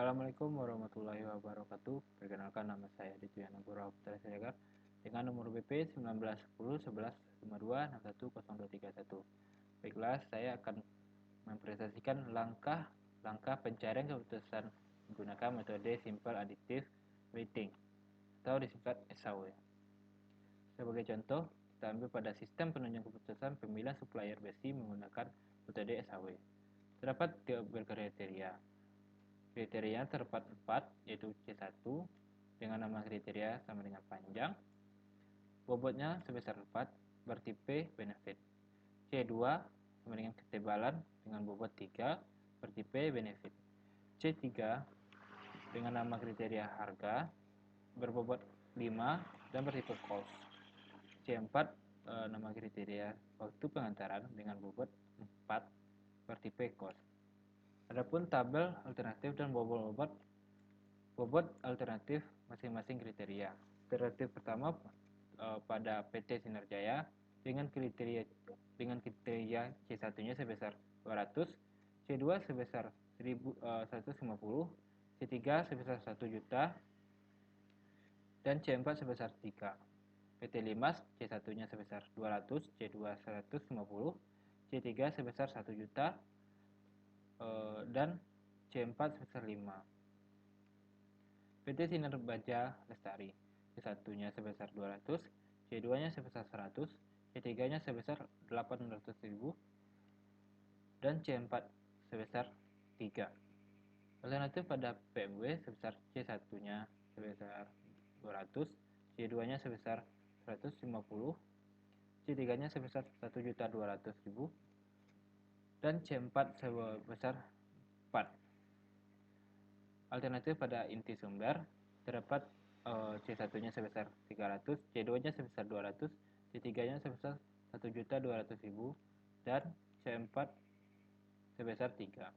Assalamualaikum warahmatullahi wabarakatuh. Perkenalkan, nama saya Ditya Nagura Putra Siregar dengan nomor BP 19101152610231. Baiklah, saya akan mempresentasikan langkah pencarian keputusan menggunakan metode Simple Additive Weighting atau disingkat SAW. Sebagai contoh, kita ambil pada sistem penunjang keputusan pemilihan supplier besi menggunakan metode SAW. Terdapat tiga kriteria. Kriteria terdapat 4, yaitu C1 dengan nama kriteria sama dengan panjang, bobotnya sebesar 4, berarti P benefit. C2 sama dengan ketebalan dengan bobot 3, berarti P benefit. C3 dengan nama kriteria harga, berbobot 5 dan bertipe cost. C4 nama kriteria waktu pengantaran dengan bobot 4, bertipe cost. Adapun tabel alternatif dan bobot alternatif masing-masing kriteria. Alternatif pertama pada PT Sinar Jaya dengan kriteria C1-nya sebesar 200, C2 sebesar 150, C3 sebesar 1 juta, dan C4 sebesar 3. PT Limas C1-nya sebesar 200, C2 150, C3 sebesar 1 juta, dan C4 sebesar 5. PT Sinar Baja Lestari, C1-nya sebesar 200, C2-nya sebesar 100, C3-nya sebesar 800.000, dan C4 sebesar 3. Alternatif pada PMW sebesar C1-nya sebesar 200, C2-nya sebesar 150, C3-nya sebesar 1.200.000, dan C4 sebesar 4. Alternatif pada inti sumber terdapat C1-nya sebesar 300, C2-nya sebesar 200, C3-nya sebesar 1.200.000, dan C4 sebesar 3.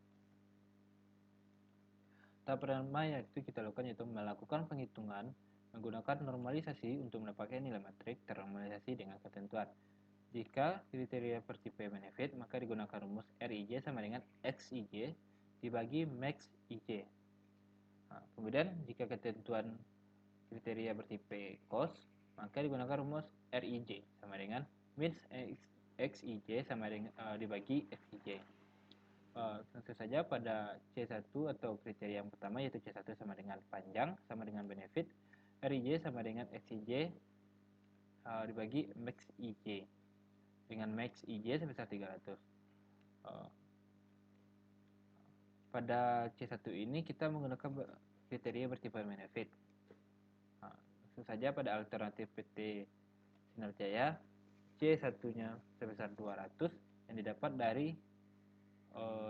Tahap pertama yaitu kita lakukan yaitu melakukan penghitungan menggunakan normalisasi untuk mendapatkan nilai metrik ternormalisasi dengan ketentuan. Jika kriteria per tipe benefit, maka digunakan rumus RIJ sama dengan XIJ dibagi max IJ. Nah, kemudian jika ketentuan kriteria bertipe cost, maka digunakan rumus RIJ sama dengan min XIJ sama dengan dibagi XIJ. Tentu saja pada C1 atau kriteria yang pertama yaitu C1 sama dengan panjang sama dengan benefit, RIJ sama dengan XIJ dibagi max IJ dengan max IJ sebesar 300. Pada C1 ini kita menggunakan kriteria bertipe benefit. Tentu saja pada alternatif PT Sinar Jaya, C1-nya sebesar 200 yang didapat dari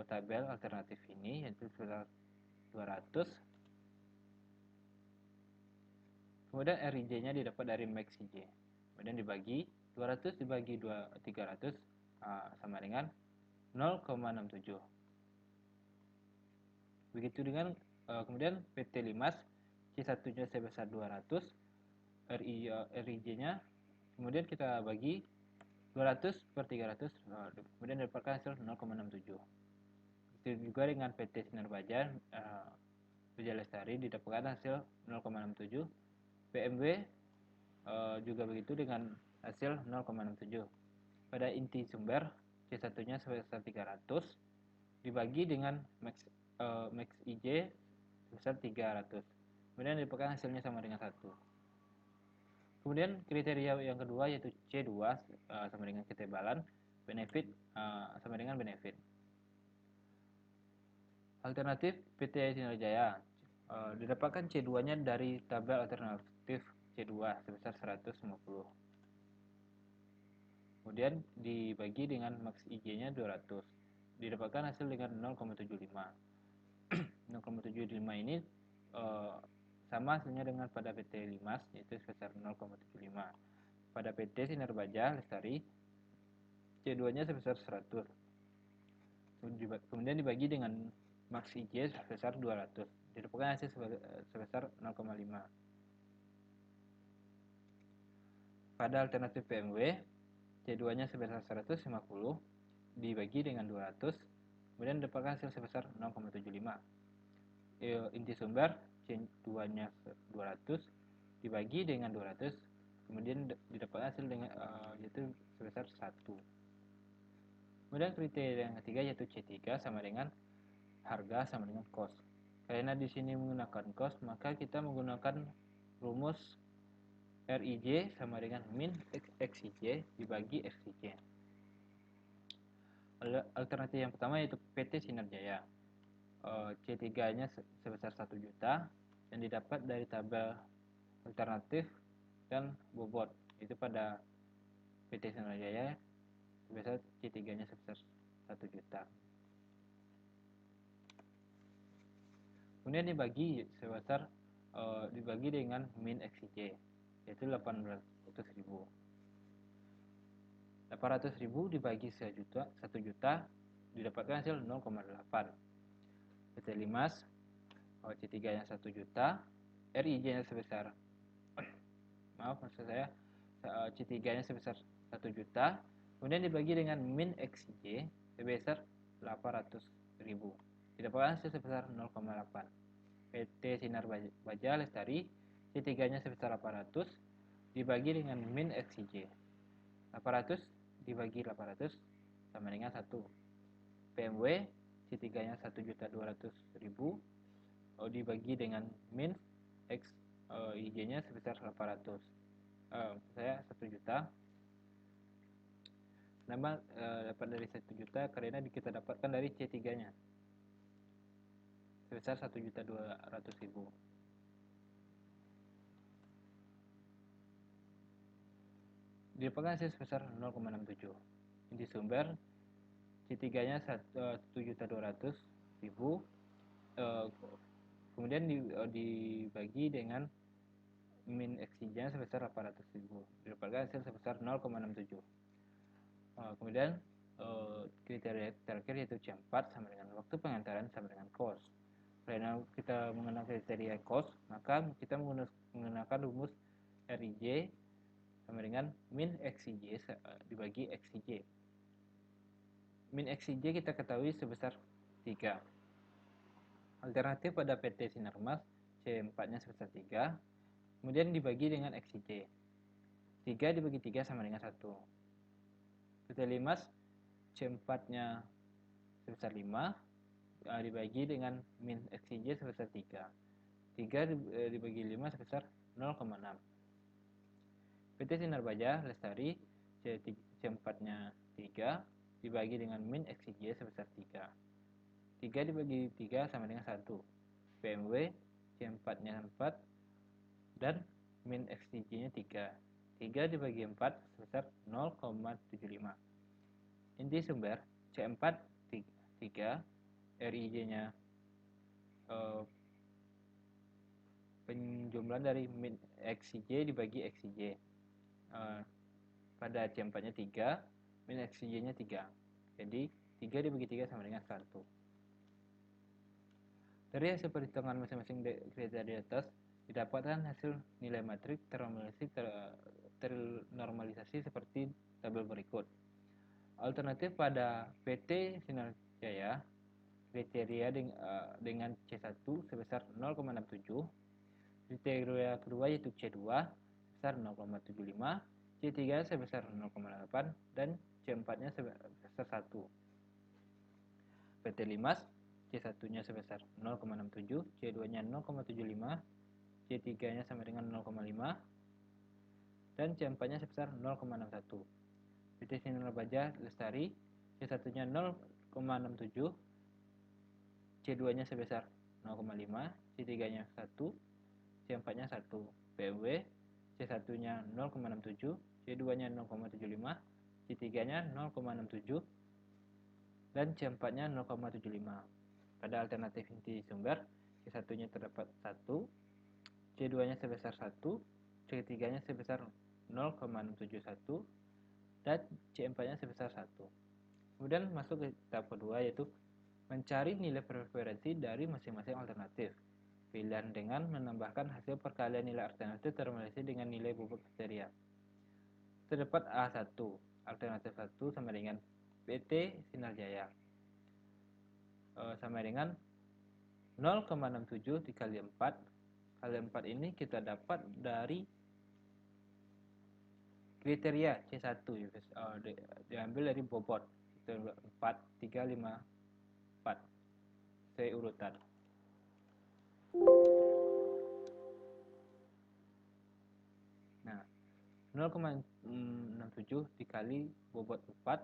tabel alternatif ini yaitu sebesar 200. Kemudian RIJ-nya didapat dari max IJ. Kemudian dibagi 200 dibagi 300 sama dengan 0,67. Begitu dengan kemudian PT Limas, C1-nya sebesar 200, RIJ-nya kemudian kita bagi 200 per 300, kemudian dapatkan hasil 0,67. Begitu juga dengan PT Sinar Baja Lestari didapatkan hasil 0,67. PMW juga begitu dengan hasil 0,67. Pada inti sumber C1-nya sebesar 300 dibagi dengan max IJ sebesar 300. Kemudian didapatkan hasilnya sama dengan 1. Kemudian kriteria yang kedua yaitu C2 sama dengan ketebalan, benefit sama dengan benefit. Alternatif PT Sinar Jaya didapatkan C2-nya dari tabel alternatif C2 sebesar 150. Kemudian dibagi dengan max IJ-nya 200. Didapatkan hasil dengan 0,75. 0,75 ini sama hasilnya dengan pada PT Limas yaitu sebesar 0,75. Pada PT Sinar Baja Lestari C2-nya sebesar 100. Kemudian dibagi dengan max IJ sebesar 200. Didapatkan hasil sebesar 0,5. Pada alternatif PMW, C2-nya sebesar 150 dibagi dengan 200, kemudian didapatkan hasil sebesar 0,75. inti sumber C2 nya 200 dibagi dengan 200, kemudian didapat hasil dengan yaitu sebesar 1. Kemudian kriteria yang ketiga yaitu C3 sama dengan harga sama dengan cost. Karena di sini menggunakan cost, maka kita menggunakan rumus RIJ sama dengan min XIJ dibagi XIJ. Alternatif yang pertama yaitu PT Sinar Jaya. C3-nya sebesar 1 juta yang didapat dari tabel alternatif dan bobot. Itu pada PT Sinar Jaya sebesar C3-nya sebesar 1 juta. Kemudian dibagi dengan min XIJ yaitu 800.000. 800.000 dibagi 1 juta didapatkan hasil 0,8. PT Limas C3-nya 1 juta, RIJ-nya sebesar C3-nya sebesar 1 juta, kemudian dibagi dengan min XIJ sebesar 800.000. Didapatkan hasil sebesar 0,8. PT Sinar Baja Lestari C3-nya sebesar 800 dibagi dengan min XIJ. 800 dibagi 800 sama dengan 1. PMW C3-nya 1.200.000 dibagi dengan min XIJ-nya sebesar 800. 1 juta. Nama dapat dari 1 juta karena kita dapatkan dari C3-nya sebesar 1.200.000. Didapatkan hasil sebesar 0,67. Inti sumber C3-nya 1.200.000, kemudian dibagi dengan min XIJ-nya sebesar 800.000. Didapatkan hasil sebesar 0,67. Kemudian kriteria terakhir yaitu C4 sama dengan waktu pengantaran sama dengan cost. Karena kita mengenal kriteria cost, maka kita menggunakan rumus RIJ sama dengan min XIJ dibagi XIJ. Min XIJ kita ketahui sebesar 3. Alternatif pada PT Sinarmas C4-nya sebesar 3, kemudian dibagi dengan XIJ. 3 dibagi 3 sama dengan 1. PT Limas C4-nya sebesar 5 dibagi dengan min XIJ sebesar 3. 3 dibagi 5 sebesar 0,6. PT Sinar Baja Lestari C4-nya 3 dibagi dengan min XIJ sebesar 3. 3 dibagi 3 sama dengan 1. PMW C4-nya 4 dan min XIJ-nya 3. 3 dibagi 4 sebesar 0,75. Inti sumber C4 3, RIJ-nya penjumlahan dari min XIJ dibagi XIJ. Pada C4-nya 3, min XIJ-nya 3. Jadi 3 dibagi 3 sama dengan 1. Dari hasil perhitungan masing-masing kriteria di atas, didapatkan hasil nilai matrik ternormalisasi seperti tabel berikut. Alternatif pada PT Sinar Jaya, kriteria dengan C1 sebesar 0,67, kriteria kedua yaitu C2 sebesar 0,75, C3 sebesar 0,8, dan C4-nya sebesar 1. PT Limas C1-nya sebesar 0,67, C2-nya 0,75, C3-nya sama dengan 0,5, dan C4-nya sebesar 0,61. PT Sinar Baja Lestari C1-nya 0,67, C2-nya sebesar 0,5, C3-nya 1, C4-nya 1. PMW C1-nya 0,67, C2-nya 0,75, C3-nya 0,67, dan C4-nya 0,75. Pada alternatif inti sumber, C1-nya terdapat 1, C2-nya sebesar 1, C3-nya sebesar 0,671, dan C4-nya sebesar 1. Kemudian masuk ke tahap kedua yaitu mencari nilai preferensi dari masing-masing alternatif. Pilihan dengan menambahkan hasil perkalian nilai alternatif terrealisasi dengan nilai bobot kriteria. Terdapat A1, alternatif 1 sama dengan PT Sinar Jaya sama dengan 0,67 dikali 4 kali 4 ini kita dapat dari kriteria C1 ya, diambil dari bobot 4, 3, 5, 4 seurutan. Nah, 0,67 dikali bobot 4,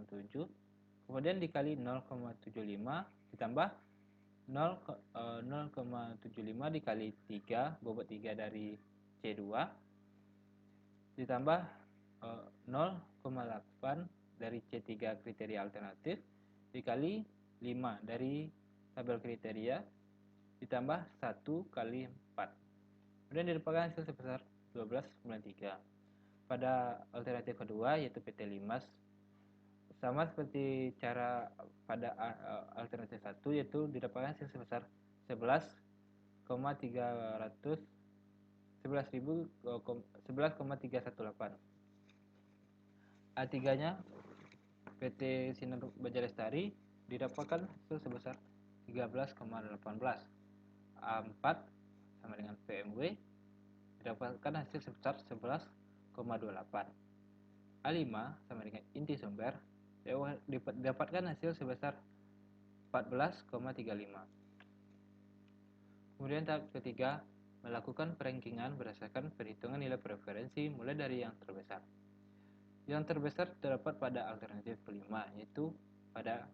67, kemudian dikali 0,75 ditambah 0,75 dikali 3 bobot 3 dari C2 ditambah 0,8 dari C3 kriteria alternatif dikali 5 dari tabel kriteria ditambah 1 kali 4. Kemudian didapatkan hasil sebesar 12,93. Pada alternatif kedua yaitu PT Limas, sama seperti cara pada alternatif 1 yaitu didapatkan hasil sebesar 11,318. A3-nya PT Sinar Baja Lestari didapatkan hasil sebesar 13,18. A4 sama dengan PMW didapatkan hasil sebesar 11,28. A5 sama dengan inti sumber didapatkan hasil sebesar 14,35. Kemudian tahap ketiga, melakukan perankingan berdasarkan perhitungan nilai preferensi mulai dari yang terbesar. Yang terbesar terdapat pada alternatif kelima, yaitu pada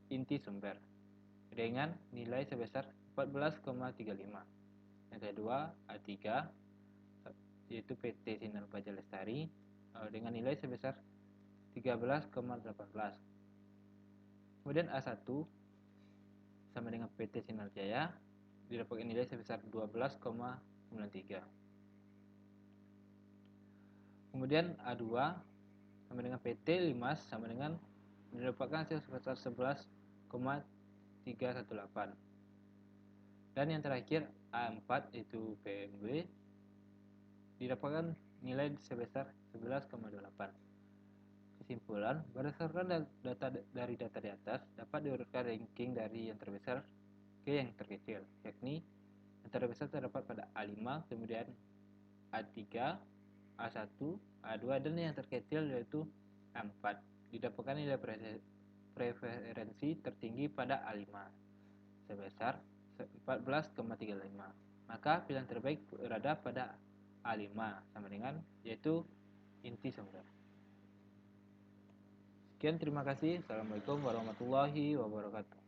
inti sumber dengan nilai sebesar 14,35. Yang kedua, A3 yaitu PT Sinar Baja Lestari dengan nilai sebesar 13,18. Kemudian A1 sama dengan PT Sinar Jaya didapatkan nilai sebesar 12,93. Kemudian A2 sama dengan PT Limas sama dengan didapatkan hasil sebesar 11,318. Dan yang terakhir A4 yaitu PMW didapatkan nilai sebesar 11,28. Kesimpulan, berdasarkan data dari data di atas dapat diurutkan ranking dari yang terbesar ke yang terkecil, yakni yang terbesar terdapat pada A5, kemudian A3, A1, A2, dan yang terkecil yaitu A4. Didapatkan nilai preferensi tertinggi pada A5 sebesar 14,35. Maka pilihan terbaik berada pada A5 sama dengan yaitu inti sumber. Sekian, terima kasih. Assalamualaikum warahmatullahi wabarakatuh.